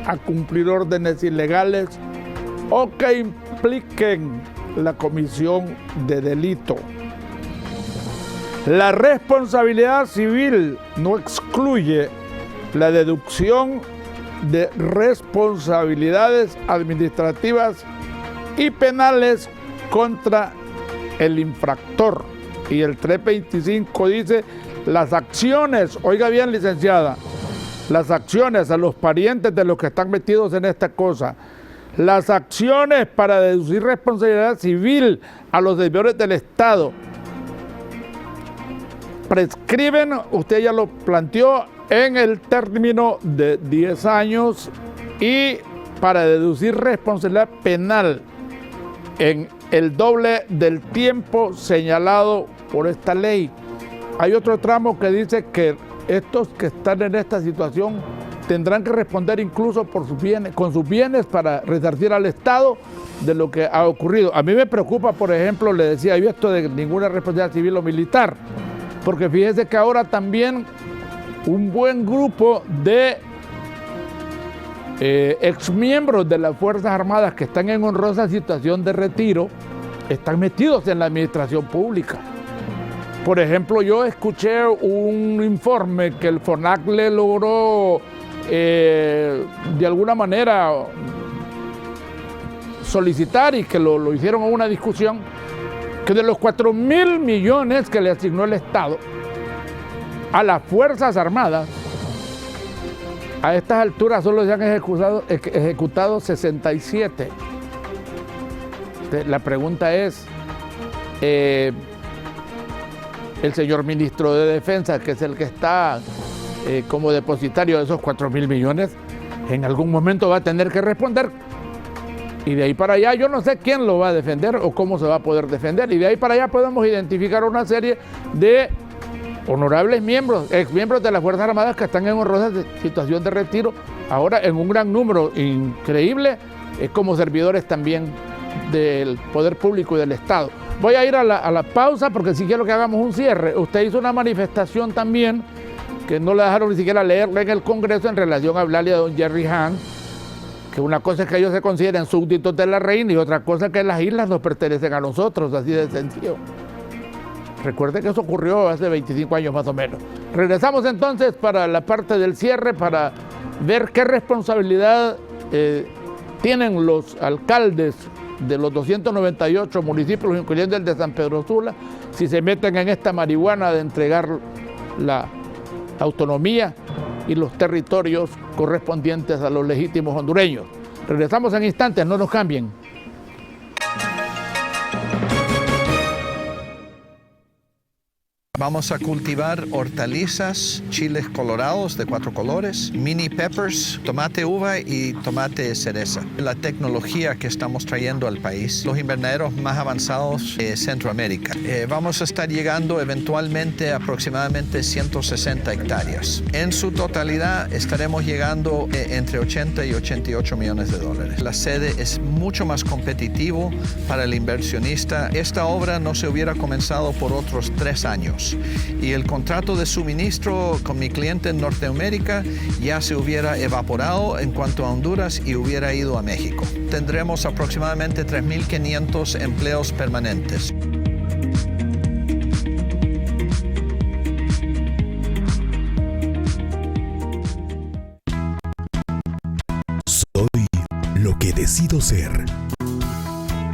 a cumplir órdenes ilegales o que impliquen la comisión de delito. La responsabilidad civil no excluye la deducción de responsabilidades administrativas y penales contra el infractor. Y el 325 dice, las acciones, oiga bien, licenciada, las acciones a los parientes de los que están metidos en esta cosa, las acciones para deducir responsabilidad civil a los deudores del Estado prescriben, usted ya lo planteó, en el término de 10 años, y para deducir responsabilidad penal en el doble del tiempo señalado por esta ley. Hay otro tramo que dice que estos que están en esta situación tendrán que responder incluso por sus bienes, con sus bienes, para resarcir al Estado de lo que ha ocurrido. A mí me preocupa, por ejemplo, le decía yo, esto de ninguna responsabilidad civil o militar, porque fíjese que ahora también un buen grupo de exmiembros de las Fuerzas Armadas que están en honrosa situación de retiro están metidos en la administración pública. Por ejemplo, yo escuché un informe que el FONAC le logró de alguna manera solicitar, y que lo hicieron en una discusión, que de los 4.000 millones que le asignó el Estado a las Fuerzas Armadas, a estas alturas solo se han ejecutado 67. La pregunta es, el señor ministro de Defensa, que es el que está como depositario de esos 4.000 millones, en algún momento va a tener que responder. Y de ahí para allá yo no sé quién lo va a defender o cómo se va a poder defender. Y de ahí para allá podemos identificar una serie de honorables miembros, exmiembros de las Fuerzas Armadas que están en honrosa situación de retiro, ahora en un gran número increíble, como servidores también del Poder Público y del Estado. Voy a ir a la pausa porque sí quiero que hagamos un cierre. Usted hizo una manifestación también que no la dejaron ni siquiera leerla en el Congreso en relación a hablarle a don Jerry Hahn, que una cosa es que ellos se consideren súbditos de la reina y otra cosa es que las islas nos pertenecen a nosotros, así de sencillo. Recuerde que eso ocurrió hace 25 años más o menos. Regresamos entonces para la parte del cierre, para ver qué responsabilidad tienen los alcaldes de los 298 municipios, incluyendo el de San Pedro Sula, si se meten en esta marihuana de entregar la autonomía y los territorios correspondientes a los legítimos hondureños. Regresamos en instantes, no nos cambien. Vamos a cultivar hortalizas, chiles colorados de 4 colores, mini peppers, tomate uva y tomate cereza. La tecnología que estamos trayendo al país, los invernaderos más avanzados de Centroamérica. Vamos a estar llegando eventualmente a aproximadamente 160 hectáreas. En su totalidad estaremos llegando entre 80 y 88 millones de dólares. La sede es mucho más competitivo para el inversionista. Esta obra no se hubiera comenzado por otros 3 años y el contrato de suministro con mi cliente en Norteamérica ya se hubiera evaporado en cuanto a Honduras y hubiera ido a México. Tendremos aproximadamente 3.500 empleos permanentes. Soy lo que decido ser.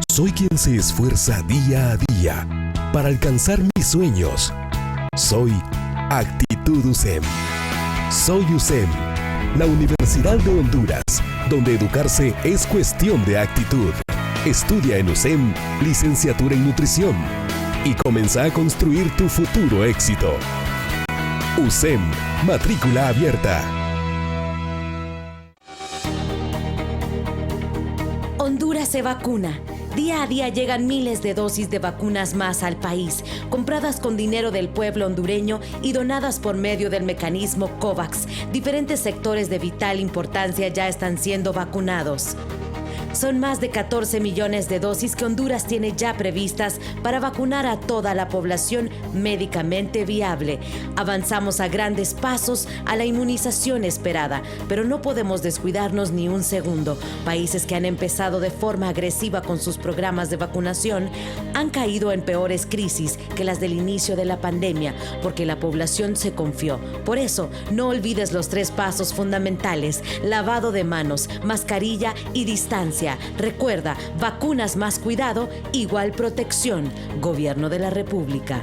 Soy quien se esfuerza día a día para alcanzar mis sueños. Soy Actitud USEM. Soy USEM, la Universidad de Honduras, donde educarse es cuestión de actitud. Estudia en USEM, licenciatura en nutrición, y comienza a construir tu futuro éxito. USEM, matrícula abierta. Honduras se vacuna. Día a día llegan miles de dosis de vacunas más al país, compradas con dinero del pueblo hondureño y donadas por medio del mecanismo COVAX. Diferentes sectores de vital importancia ya están siendo vacunados. Son más de 14 millones de dosis que Honduras tiene ya previstas para vacunar a toda la población médicamente viable. Avanzamos a grandes pasos a la inmunización esperada, pero no podemos descuidarnos ni un segundo. Países que han empezado de forma agresiva con sus programas de vacunación han caído en peores crisis que las del inicio de la pandemia, porque la población se confió. Por eso, no olvides los 3 pasos fundamentales: lavado de manos, mascarilla y distancia. Recuerda, vacunas más cuidado, igual protección. Gobierno de la República.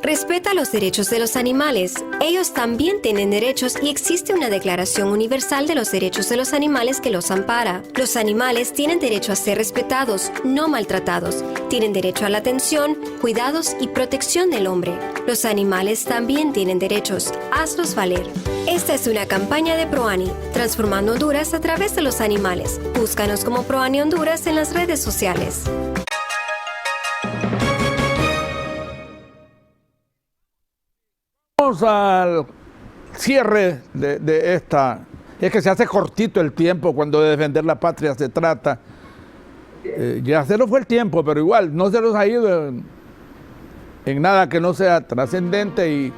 Respeta los derechos de los animales. Ellos también tienen derechos y existe una Declaración Universal de los Derechos de los Animales que los ampara. Los animales tienen derecho a ser respetados, no maltratados. Tienen derecho a la atención, cuidados y protección del hombre. Los animales también tienen derechos. Hazlos valer. Esta es una campaña de ProAni, transformando Honduras a través de los animales. Búscanos como ProAni Honduras en las redes sociales. Vamos al cierre de esta. Es que se hace cortito el tiempo cuando de defender la patria se trata. Ya se nos fue el tiempo, pero igual no se nos ha ido en nada que no sea trascendente y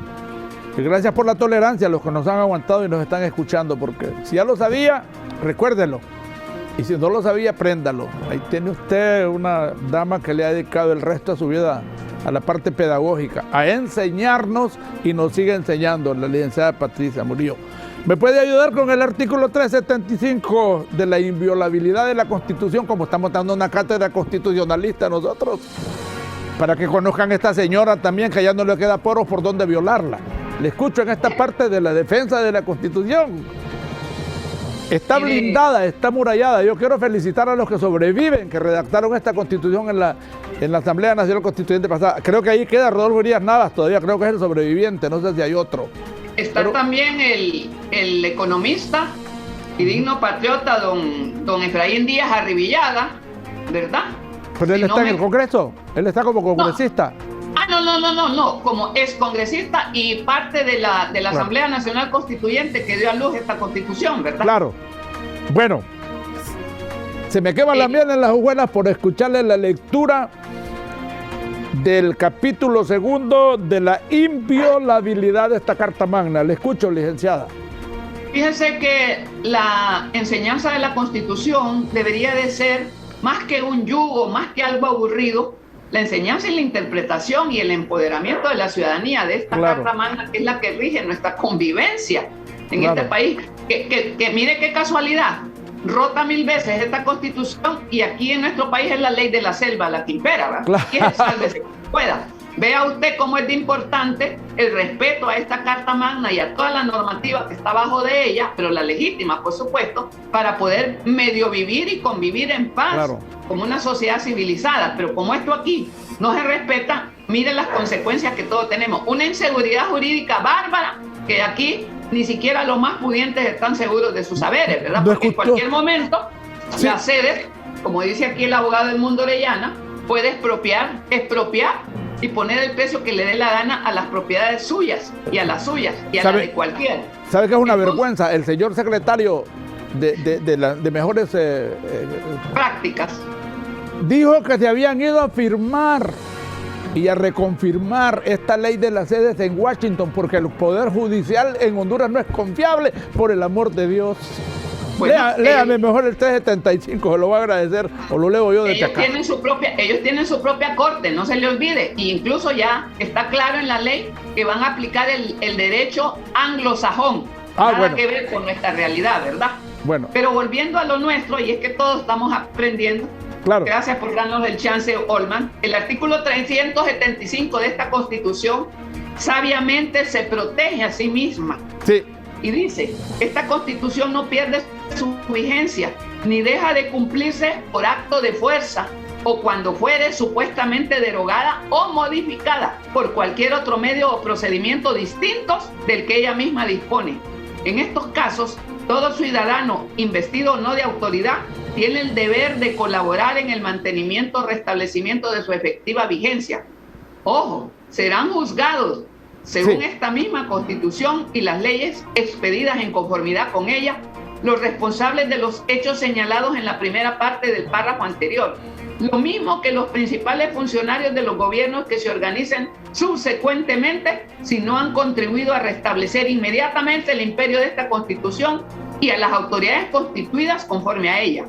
gracias por la tolerancia a los que nos han aguantado y nos están escuchando, porque si ya lo sabía, recuérdelo. Y si no lo sabía, apréndalo. Ahí tiene usted una dama que le ha dedicado el resto de su vida a la parte pedagógica, a enseñarnos y nos sigue enseñando, la licenciada Patricia Murillo. ¿Me puede ayudar con el artículo 375 de la inviolabilidad de la Constitución, como estamos dando una cátedra constitucionalista nosotros? Para que conozcan a esta señora también, que ya no le queda poros por dónde violarla. Le escucho en esta parte de la defensa de la Constitución. Está blindada, está amurallada. Yo quiero felicitar a los que sobreviven, que redactaron esta Constitución en la Asamblea Nacional Constituyente pasada. Creo que ahí queda Rodolfo Urias Navas todavía, creo que es el sobreviviente, no sé si hay otro. Está también el economista y digno patriota don Efraín Díaz Arribillada, ¿verdad? Pero él está en el Congreso, él está como congresista. No, como es congresista y parte de la Asamblea Nacional Constituyente que dio a luz esta Constitución, ¿verdad? Claro. Bueno, se me quema la miel en las hojuelas por escucharle la lectura del capítulo 2 de la inviolabilidad de esta Carta Magna. Le escucho, licenciada. Fíjense que la enseñanza de la Constitución debería de ser más que un yugo, más que algo aburrido. La enseñanza y la interpretación y el empoderamiento de la ciudadanía de esta Carta Magna, que es la que rige nuestra convivencia en este país. Que mire qué casualidad, rota 1000 veces esta Constitución y aquí en nuestro país es la ley de la selva la que impera, ¿verdad? Y es sálvese que pueda. Vea usted cómo es de importante el respeto a esta Carta Magna y a toda la normativa que está bajo de ella, pero la legítima, por supuesto, para poder medio vivir y convivir en paz como una sociedad civilizada. Pero como esto aquí no se respeta, miren las consecuencias que todos tenemos. Una inseguridad jurídica bárbara que aquí ni siquiera los más pudientes están seguros de sus saberes, ¿verdad? Porque en cualquier momento la sede, como dice aquí el abogado del Mundo Orellana, puede expropiar y poner el precio que le dé la gana a las propiedades suyas y a las suyas y a las de cualquiera. ¿Sabe qué es una vergüenza? El señor secretario de mejores prácticas dijo que se habían ido a firmar y a reconfirmar esta ley de las sedes en Washington porque el Poder Judicial en Honduras no es confiable, por el amor de Dios. Bueno, léame mejor el 375, se lo voy a agradecer, o lo leo yo desde acá. Ellos tienen su propia corte, no se le olvide, e incluso ya está claro en la ley que van a aplicar el derecho anglosajón, nada que ver con nuestra realidad, ¿verdad? Bueno. Pero volviendo a lo nuestro, y es que todos estamos aprendiendo, claro. Gracias por darnos el chance, Olman. El artículo 375 de esta Constitución sabiamente se protege a sí misma. Sí. Y dice, esta Constitución no pierde su vigencia, ni deja de cumplirse por acto de fuerza o cuando fuere supuestamente derogada o modificada por cualquier otro medio o procedimiento distintos del que ella misma dispone. En estos casos, todo ciudadano, investido o no de autoridad, tiene el deber de colaborar en el mantenimiento o restablecimiento de su efectiva vigencia. Ojo, serán juzgados según esta misma Constitución y las leyes expedidas en conformidad con ella, los responsables de los hechos señalados en la primera parte del párrafo anterior. Lo mismo que los principales funcionarios de los gobiernos que se organicen subsecuentemente si no han contribuido a restablecer inmediatamente el imperio de esta Constitución y a las autoridades constituidas conforme a ella.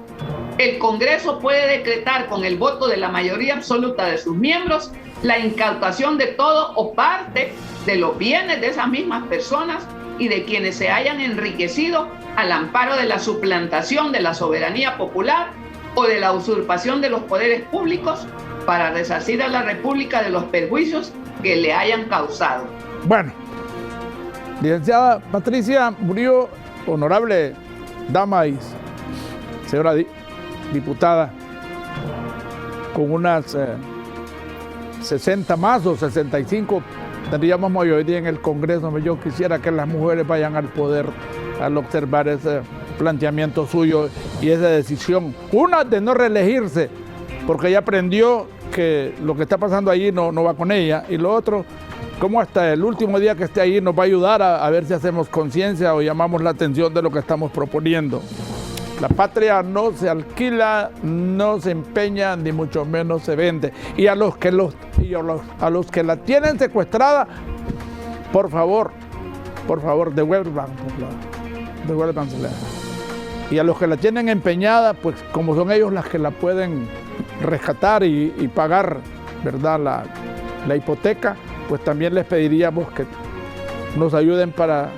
El Congreso puede decretar con el voto de la mayoría absoluta de sus miembros la incautación de todo o parte de los bienes de esas mismas personas y de quienes se hayan enriquecido al amparo de la suplantación de la soberanía popular o de la usurpación de los poderes públicos para resarcir a la República de los perjuicios que le hayan causado. Bueno, licenciada Patricia Murillo, honorable dama y señora diputada, con unas 60 más o 65 tendríamos mayoría en el Congreso. Yo quisiera que las mujeres vayan al poder al observar ese planteamiento suyo y esa decisión. Una, de no reelegirse, porque ella aprendió que lo que está pasando allí no va con ella. Y lo otro, cómo hasta el último día que esté ahí nos va a ayudar a ver si hacemos conciencia o llamamos la atención de lo que estamos proponiendo. La patria no se alquila, no se empeña, ni mucho menos se vende. Y a los que la tienen secuestrada, por favor, devuélvansela. Y a los que la tienen empeñada, pues como son ellos las que la pueden rescatar y pagar, ¿verdad?, la hipoteca, pues también les pediríamos que nos ayuden para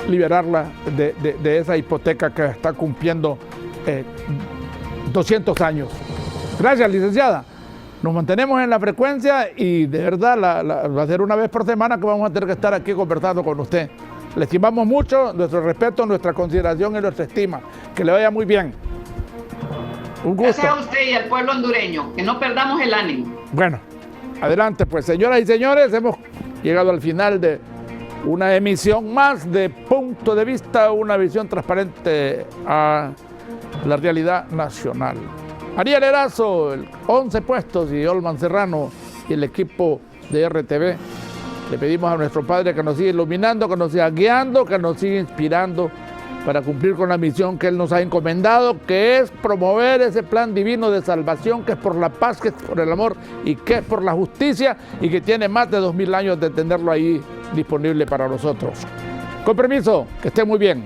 liberarla de esa hipoteca que está cumpliendo 200 años. Gracias, licenciada. Nos mantenemos en la frecuencia y de verdad va a ser una vez por semana que vamos a tener que estar aquí conversando con usted. Le estimamos mucho, nuestro respeto, nuestra consideración y nuestra estima. Que le vaya muy bien. Un gusto. Gracias a usted y al pueblo hondureño. Que no perdamos el ánimo. Bueno, adelante pues, señoras y señores, hemos llegado al final de una emisión más de Punto de Vista, una visión transparente a la realidad nacional. Ariel Erazo, 11 puestos, y Olman Serrano y el equipo de RTV. Le pedimos a nuestro Padre que nos siga iluminando, que nos siga guiando, que nos siga inspirando para cumplir con la misión que Él nos ha encomendado, que es promover ese plan divino de salvación, que es por la paz, que es por el amor y que es por la justicia, y que tiene más de 2000 años de tenerlo ahí disponible para nosotros. Con permiso, que esté muy bien.